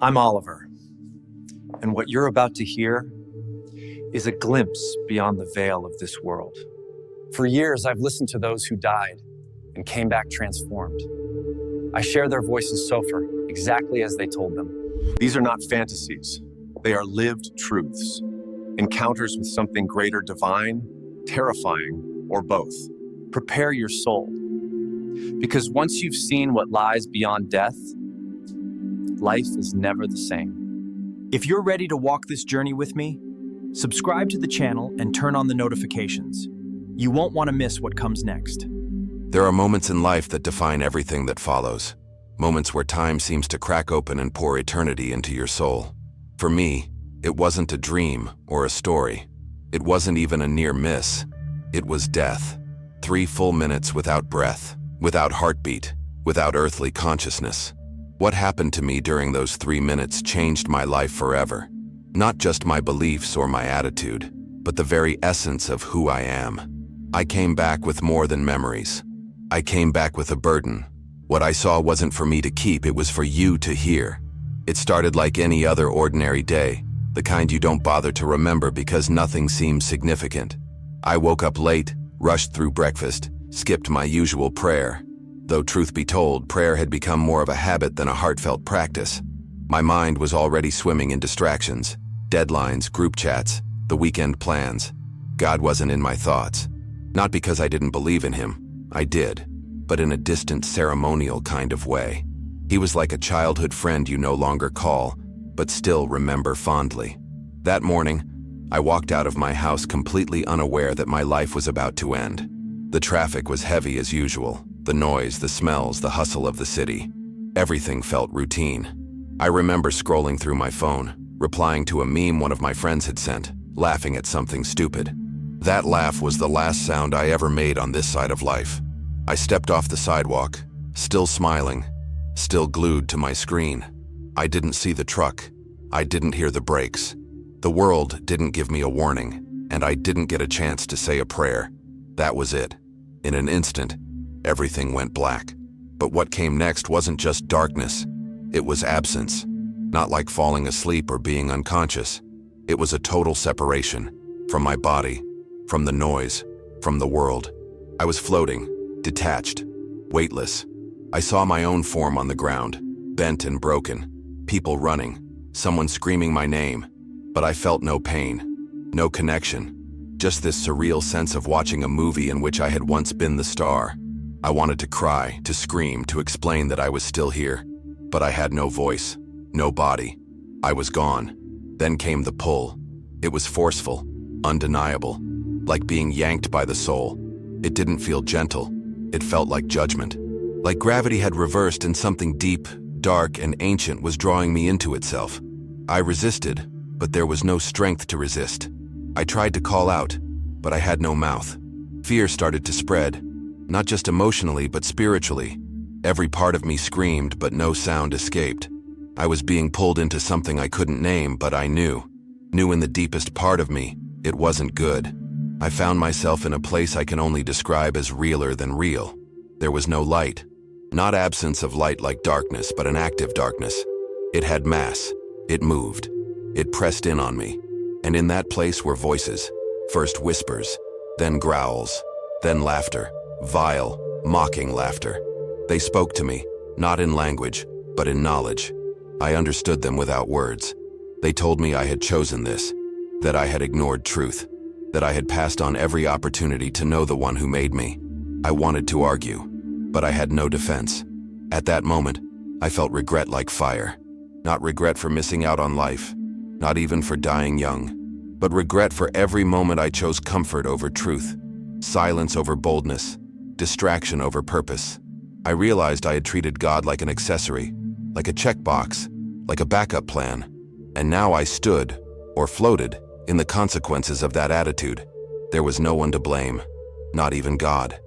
I'm Oliver, and what you're about to hear is a glimpse beyond the veil of this world. For years, I've listened to those who died and came back transformed. I share their voices so far, exactly as they told them. These are not fantasies. They are lived truths, encounters with something greater, divine, terrifying, or both. Prepare your soul, because once you've seen what lies beyond death, life is never the same. If you're ready to walk this journey with me, subscribe to the channel and turn on the notifications. You won't want to miss what comes next. There are moments in life that define everything that follows. Moments where time seems to crack open and pour eternity into your soul. For me, it wasn't a dream or a story. It wasn't even a near miss. It was death. 3 full minutes without breath, without heartbeat, without earthly consciousness. What happened to me during those 3 minutes changed my life forever. Not just my beliefs or my attitude, but the very essence of who I am. I came back with more than memories. I came back with a burden. What I saw wasn't for me to keep, it was for you to hear. It started like any other ordinary day, the kind you don't bother to remember because nothing seems significant. I woke up late, rushed through breakfast, skipped my usual prayer. Though truth be told, prayer had become more of a habit than a heartfelt practice. My mind was already swimming in distractions, deadlines, group chats, the weekend plans. God wasn't in my thoughts. Not because I didn't believe in him. I did, but in a distant, ceremonial kind of way. He was like a childhood friend you no longer call, but still remember fondly. That morning, I walked out of my house completely unaware that my life was about to end. The traffic was heavy as usual. The noise, the smells, the hustle of the city. Everything felt routine. I remember scrolling through my phone, replying to a meme one of my friends had sent, laughing at something stupid. That laugh was the last sound I ever made on this side of life. I stepped off the sidewalk, still smiling, still glued to my screen. I didn't see the truck. I didn't hear the brakes. The world didn't give me a warning, and I didn't get a chance to say a prayer. That was it. In an instant, everything went black. But what came next wasn't just darkness. It was absence. Not like falling asleep or being unconscious. It was a total separation. From my body, from the noise, from the world. I was floating, detached, weightless. I saw my own form on the ground, bent and broken. People running, someone screaming my name. But I felt no pain, no connection. Just this surreal sense of watching a movie in which I had once been the star. I wanted to cry, to scream, to explain that I was still here. But I had no voice, no body. I was gone. Then came the pull. It was forceful, undeniable, like being yanked by the soul. It didn't feel gentle. It felt like judgment. Like gravity had reversed and something deep, dark, and ancient was drawing me into itself. I resisted, but there was no strength to resist. I tried to call out, but I had no mouth. Fear started to spread. Not just emotionally, but spiritually. Every part of me screamed, but no sound escaped. I was being pulled into something I couldn't name, but I knew in the deepest part of me, it wasn't good. I found myself in a place I can only describe as realer than real. There was no light. Not absence of light like darkness, but an active darkness. It had mass. It moved. It pressed in on me. And in that place were voices. First whispers, then growls, then laughter. Vile, mocking laughter. They spoke to me, not in language, but in knowledge. I understood them without words. They told me I had chosen this, that I had ignored truth, that I had passed on every opportunity to know the one who made me. I wanted to argue, but I had no defense. At that moment, I felt regret like fire. Not regret for missing out on life, not even for dying young, but regret for every moment I chose comfort over truth, silence over boldness, distraction over purpose. I realized I had treated God like an accessory, like a checkbox, like a backup plan. And now I stood, or floated, in the consequences of that attitude. There was no one to blame, not even God.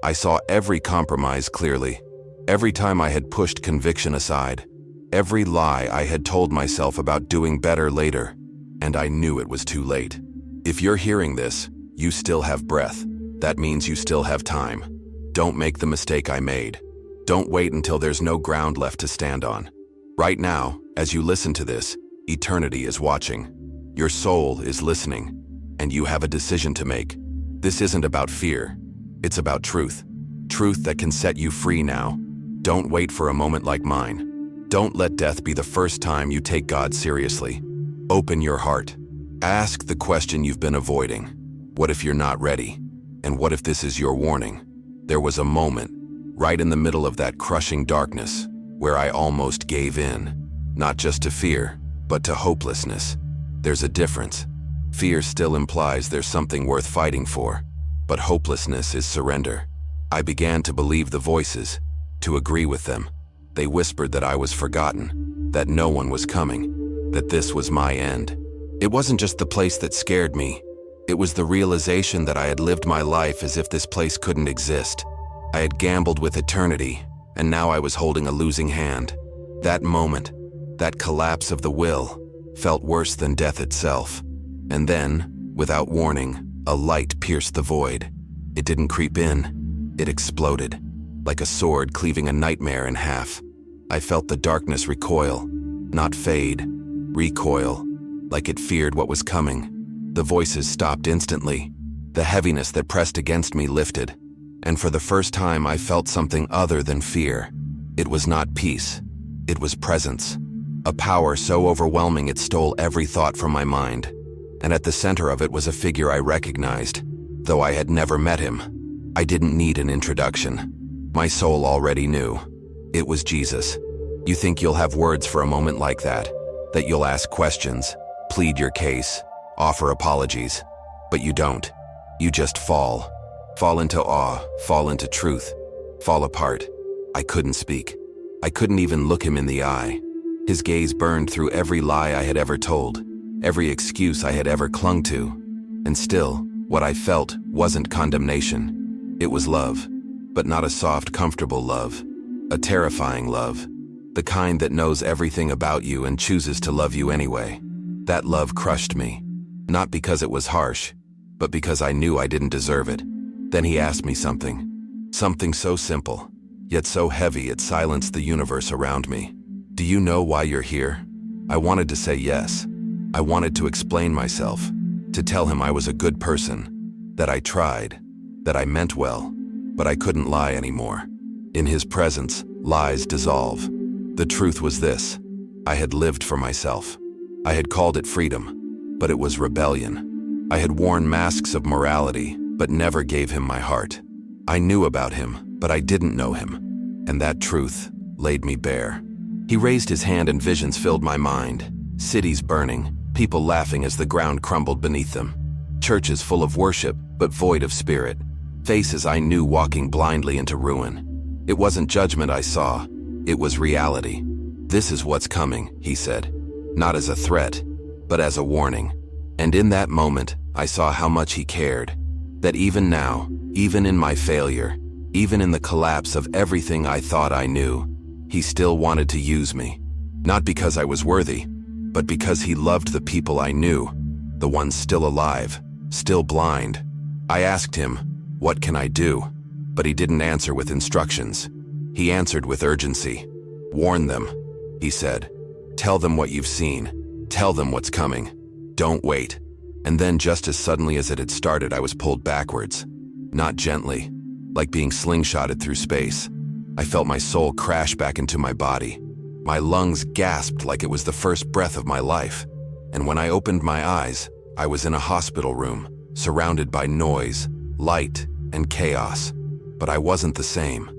I saw every compromise clearly. Every time I had pushed conviction aside. Every lie I had told myself about doing better later. And I knew it was too late. If you're hearing this, you still have breath. That means you still have time. Don't make the mistake I made. Don't wait until there's no ground left to stand on. Right now, As you listen to this, eternity is watching. Your soul is listening, and you have a decision to make. This isn't about fear. It's about truth. Truth that can set you free now. Don't wait for a moment like mine. Don't let death be the first time you take God seriously. Open your heart. Ask the question you've been avoiding. What if you're not ready? And what if this is your warning? There was a moment, right in the middle of that crushing darkness, where I almost gave in. Not just to fear, but to hopelessness. There's a difference. Fear still implies there's something worth fighting for, but hopelessness is surrender. I began to believe the voices, to agree with them. They whispered that I was forgotten, that no one was coming, that this was my end. It wasn't just the place that scared me. It was the realization that I had lived my life as if this place couldn't exist. I had gambled with eternity, and now I was holding a losing hand. That moment, that collapse of the will, felt worse than death itself. And then, without warning, a light pierced the void. It didn't creep in. It exploded, like a sword cleaving a nightmare in half. I felt the darkness recoil, not fade, recoil, like it feared what was coming. The voices stopped instantly. The heaviness that pressed against me lifted. And for the first time, I felt something other than fear. It was not peace. It was presence. A power so overwhelming it stole every thought from my mind. And at the center of it was a figure I recognized, though I had never met him. I didn't need an introduction. My soul already knew. It was Jesus. You think you'll have words for a moment like that you'll ask questions, plead your case, offer apologies. But you don't. You just fall. Fall into awe, fall into truth, fall apart. I couldn't speak. I couldn't even look him in the eye. His gaze burned through every lie I had ever told, every excuse I had ever clung to. And still, what I felt wasn't condemnation. It was love, but not a soft, comfortable love. A terrifying love. The kind that knows everything about you and chooses to love you anyway. That love crushed me. Not because it was harsh, but because I knew I didn't deserve it. Then he asked me something. Something so simple, yet so heavy it silenced the universe around me. Do you know why you're here? I wanted to say yes. I wanted to explain myself, to tell him I was a good person, that I tried, that I meant well, but I couldn't lie anymore. In his presence, lies dissolve. The truth was this: I had lived for myself. I had called it freedom, but it was rebellion. I had worn masks of morality, but never gave him my heart. I knew about him, but I didn't know him. And that truth laid me bare. He raised his hand and visions filled my mind. Cities burning, people laughing as the ground crumbled beneath them. Churches full of worship, but void of spirit. Faces I knew walking blindly into ruin. It wasn't judgment I saw, it was reality. This is what's coming, he said. Not as a threat, but as a warning. And in that moment, I saw how much he cared. That even now, even in my failure, even in the collapse of everything I thought I knew, he still wanted to use me. Not because I was worthy, but because he loved the people I knew, the ones still alive, still blind. I asked him, "What can I do?" But he didn't answer with instructions. He answered with urgency. "Warn them," he said. "Tell them what you've seen. Tell them what's coming. Don't wait." And then, just as suddenly as it had started, I was pulled backwards. Not gently, like being slingshotted through space. I felt my soul crash back into my body. My lungs gasped like it was the first breath of my life. And when I opened my eyes, I was in a hospital room, surrounded by noise, light, and chaos. But I wasn't the same.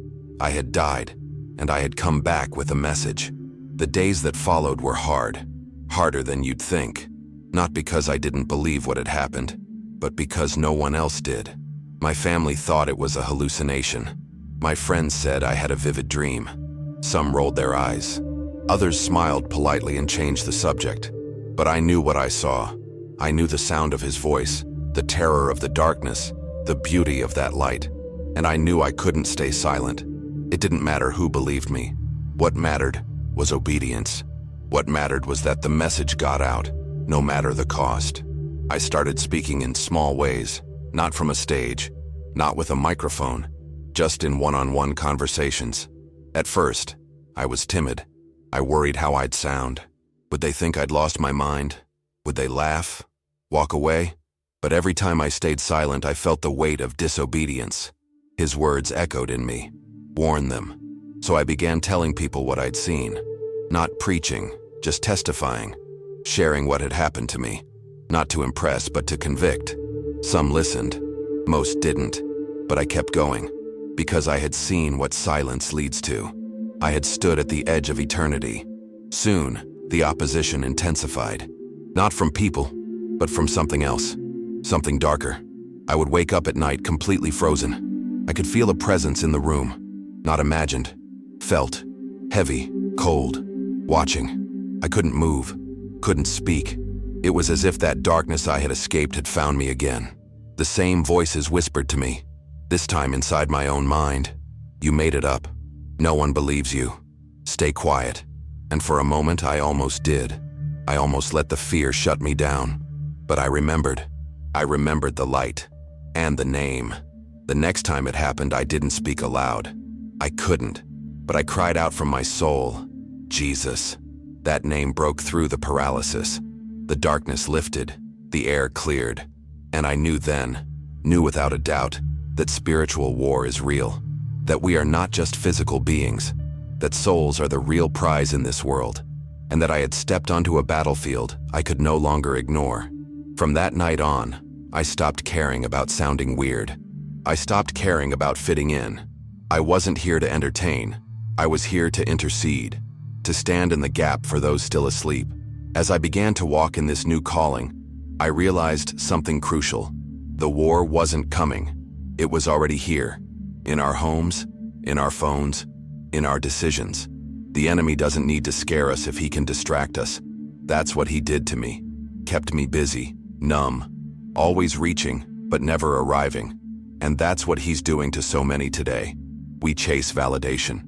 I had died, and I had come back with a message. The days that followed were hard, harder than you'd think. Not because I didn't believe what had happened, but because no one else did. My family thought it was a hallucination. My friends said I had a vivid dream. Some rolled their eyes. Others smiled politely and changed the subject. But I knew what I saw. I knew the sound of his voice, the terror of the darkness, the beauty of that light. And I knew I couldn't stay silent. It didn't matter who believed me. What mattered was obedience. What mattered was that the message got out, no matter the cost. I started speaking in small ways, not from a stage, not with a microphone, just in one-on-one conversations. At first, I was timid. I worried how I'd sound. Would they think I'd lost my mind? Would they laugh? Walk away? But every time I stayed silent, I felt the weight of disobedience. His words echoed in me. Warn them. So I began telling people what I'd seen. Not preaching, just testifying. Sharing what had happened to me. Not to impress, but to convict. Some listened. Most didn't. But I kept going. Because I had seen what silence leads to. I had stood at the edge of eternity. Soon, the opposition intensified. Not from people, but from something else. Something darker. I would wake up at night completely frozen. I could feel a presence in the room. Not imagined. Felt. Heavy. Cold. Watching. I couldn't move. Couldn't speak. It was as if that darkness I had escaped had found me again. The same voices whispered to me. This time inside my own mind. You made it up. No one believes you. Stay quiet. And for a moment, I almost did. I almost let the fear shut me down. But I remembered. I remembered the light. And the name. The next time it happened, I didn't speak aloud. I couldn't. But I cried out from my soul. Jesus. That name broke through the paralysis. The darkness lifted. The air cleared. And I knew then, knew without a doubt, that spiritual war is real. That we are not just physical beings. That souls are the real prize in this world. And that I had stepped onto a battlefield I could no longer ignore. From that night on, I stopped caring about sounding weird. I stopped caring about fitting in. I wasn't here to entertain. I was here to intercede, to stand in the gap for those still asleep. As I began to walk in this new calling, I realized something crucial. The war wasn't coming. It was already here. In our homes, in our phones, in our decisions. The enemy doesn't need to scare us if he can distract us. That's what he did to me. Kept me busy, numb, always reaching, but never arriving. And that's what he's doing to so many today. We chase validation.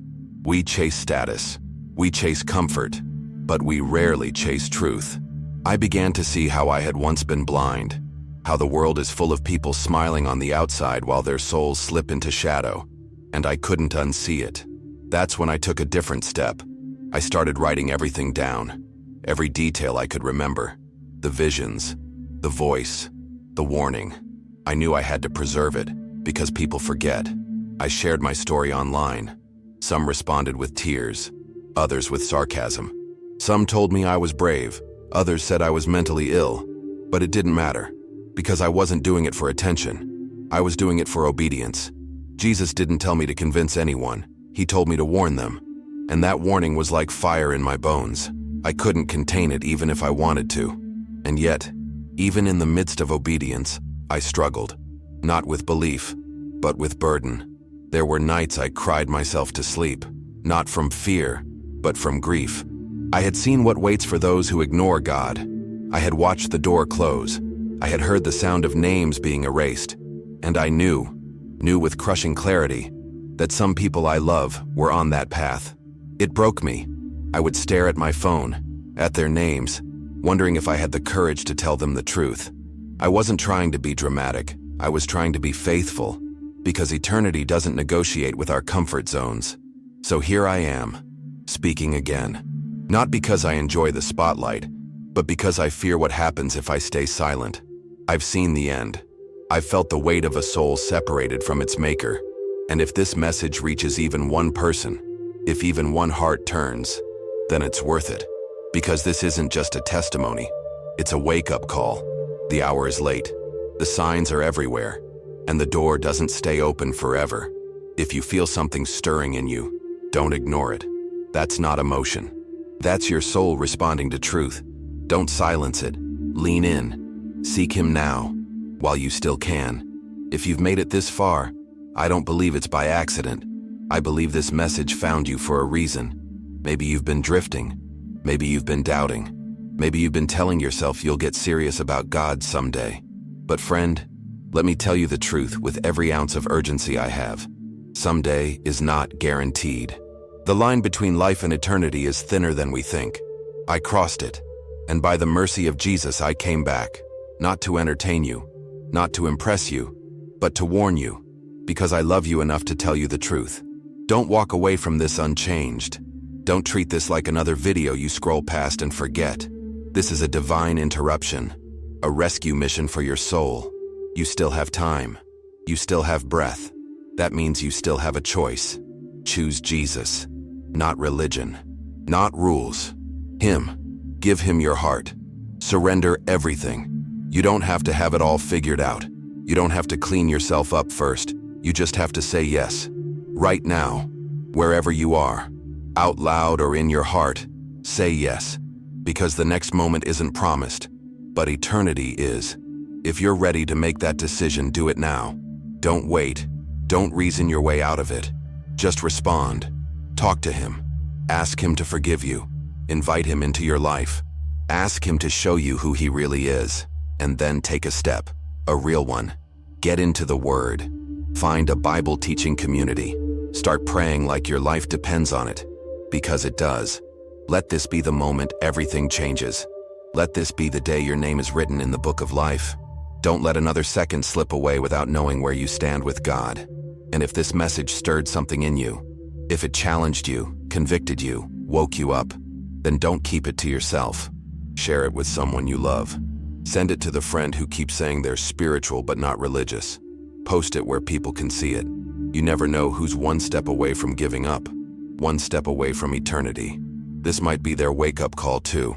We chase status. We chase comfort. But we rarely chase truth. I began to see how I had once been blind. How the world is full of people smiling on the outside while their souls slip into shadow. And I couldn't unsee it. That's when I took a different step. I started writing everything down. Every detail I could remember. The visions, the voice, the warning. I knew I had to preserve it, because people forget. I shared my story online. Some responded with tears, others with sarcasm. Some told me I was brave, others said I was mentally ill. But it didn't matter, because I wasn't doing it for attention. I was doing it for obedience. Jesus didn't tell me to convince anyone. He told me to warn them. And that warning was like fire in my bones. I couldn't contain it even if I wanted to. And yet, even in the midst of obedience, I struggled. Not with belief, but with burden. There were nights I cried myself to sleep, not from fear, but from grief. I had seen what waits for those who ignore God. I had watched the door close. I had heard the sound of names being erased. And I knew with crushing clarity, that some people I love were on that path. It broke me. I would stare at my phone, at their names, wondering if I had the courage to tell them the truth. I wasn't trying to be dramatic. I was trying to be faithful, because eternity doesn't negotiate with our comfort zones. So here I am, speaking again. Not because I enjoy the spotlight, but because I fear what happens if I stay silent. I've seen the end. I've felt the weight of a soul separated from its maker. And if this message reaches even one person, if even one heart turns, then it's worth it. Because this isn't just a testimony, it's a wake-up call. The hour is late, the signs are everywhere, and the door doesn't stay open forever. If you feel something stirring in you, don't ignore it. That's not emotion. That's your soul responding to truth. Don't silence it. Lean in. Seek him now, while you still can. If you've made it this far, I don't believe it's by accident. I believe this message found you for a reason. Maybe you've been drifting. Maybe you've been doubting. Maybe you've been telling yourself you'll get serious about God someday. But friend, let me tell you the truth with every ounce of urgency I have. Someday is not guaranteed. The line between life and eternity is thinner than we think. I crossed it, and by the mercy of Jesus I came back, not to entertain you, not to impress you, but to warn you, because I love you enough to tell you the truth. Don't walk away from this unchanged. Don't treat this like another video you scroll past and forget. This is a divine interruption, a rescue mission for your soul. You still have time. You still have breath. That means you still have a choice. Choose Jesus, not religion, not rules. Him. Give him your heart. Surrender everything. You don't have to have it all figured out. You don't have to clean yourself up first. You just have to say yes. Right now, wherever you are, out loud or in your heart, say yes. Because the next moment isn't promised, but eternity is. If you're ready to make that decision, do it now. Don't wait. Don't reason your way out of it. Just respond. Talk to him. Ask him to forgive you. Invite him into your life. Ask him to show you who he really is. And then take a step, a real one. Get into the Word. Find a Bible teaching community. Start praying like your life depends on it. Because it does. Let this be the moment everything changes. Let this be the day your name is written in the book of life. Don't let another second slip away without knowing where you stand with God. And if this message stirred something in you, if it challenged you, convicted you, woke you up, then don't keep it to yourself. Share it with someone you love. Send it to the friend who keeps saying they're spiritual but not religious. Post it where people can see it. You never know who's one step away from giving up, one step away from eternity. This might be their wake-up call too.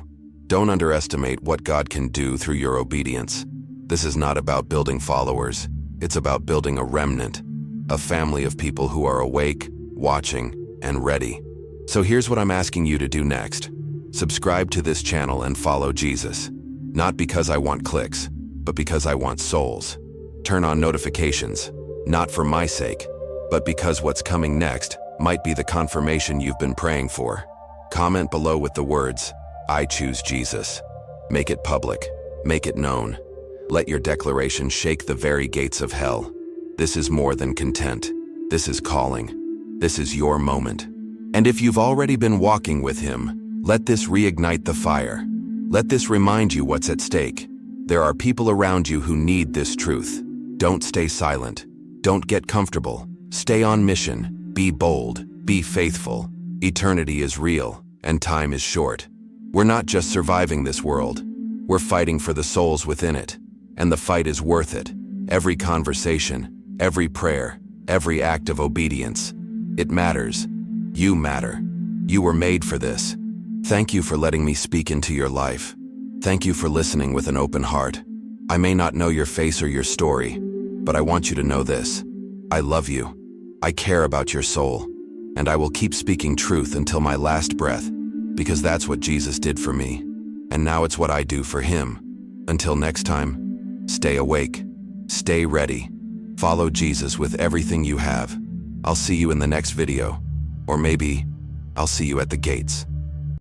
Don't underestimate what God can do through your obedience. This is not about building followers. It's about building a remnant, a family of people who are awake, watching, and ready. So here's what I'm asking you to do next. Subscribe to this channel and follow Jesus. Not because I want clicks, but because I want souls. Turn on notifications, not for my sake, but because what's coming next might be the confirmation you've been praying for. Comment below with the words, "I choose Jesus." Make it public. Make it known. Let your declaration shake the very gates of hell. This is more than content. This is calling. This is your moment. And if you've already been walking with him, let this reignite the fire. Let this remind you what's at stake. There are people around you who need this truth. Don't stay silent. Don't get comfortable. Stay on mission. Be bold. Be faithful. Eternity is real, and time is short. We're not just surviving this world. We're fighting for the souls within it. And the fight is worth it. Every conversation, every prayer, every act of obedience. It matters. You matter. You were made for this. Thank you for letting me speak into your life. Thank you for listening with an open heart. I may not know your face or your story, but I want you to know this. I love you. I care about your soul. And I will keep speaking truth until my last breath, because that's what Jesus did for me. And now it's what I do for him. Until next time, stay awake. Stay ready. Follow Jesus with everything you have. I'll see you in the next video. Or maybe I'll see you at the gates.